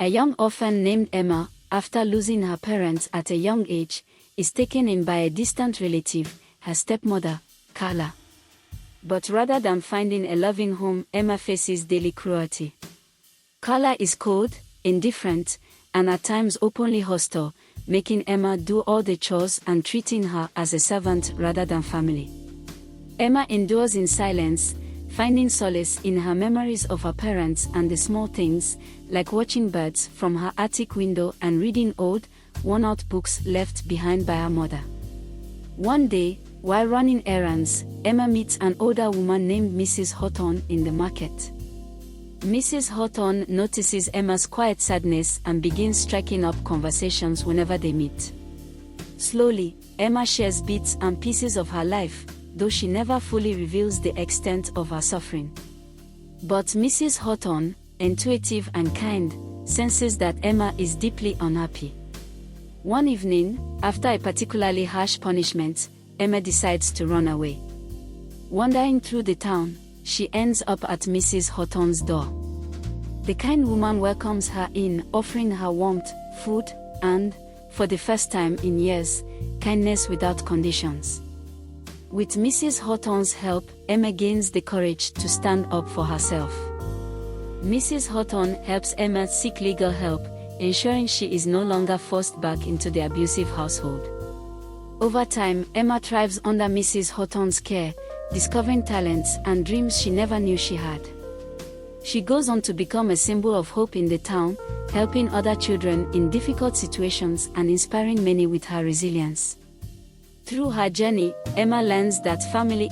A young orphan named Emma, after losing her parents at a young age, is taken in by a distant relative, her stepmother, Carla. But rather than finding a loving home, Emma faces daily cruelty. Carla is cold, indifferent, and at times openly hostile, making Emma do all the chores and treating her as a servant rather than family. Emma endures in silence, finding solace in her memories of her parents and the small things, like watching birds from her attic window and reading old, worn-out books left behind by her mother. One day, while running errands, Emma meets an older woman named Mrs. Hawthorne in the market. Mrs. Hawthorne notices Emma's quiet sadness and begins striking up conversations whenever they meet. Slowly, Emma shares bits and pieces of her life, though she never fully reveals the extent of her suffering. But Mrs. Hawthorne, intuitive and kind, senses that Emma is deeply unhappy. One evening, after a particularly harsh punishment, Emma decides to run away. Wandering through the town, she ends up at Mrs. Hawthorne's door. The kind woman welcomes her in, offering her warmth, food, and, for the first time in years, kindness without conditions. With Mrs. Hawthorne's help, Emma gains the courage to stand up for herself. Mrs. Hawthorne helps Emma seek legal help, ensuring she is no longer forced back into the abusive household. Over time, Emma thrives under Mrs. Hawthorne's care, discovering talents and dreams she never knew she had. She goes on to become a symbol of hope in the town, helping other children in difficult situations and inspiring many with her resilience. Through her journey, Emma learns that family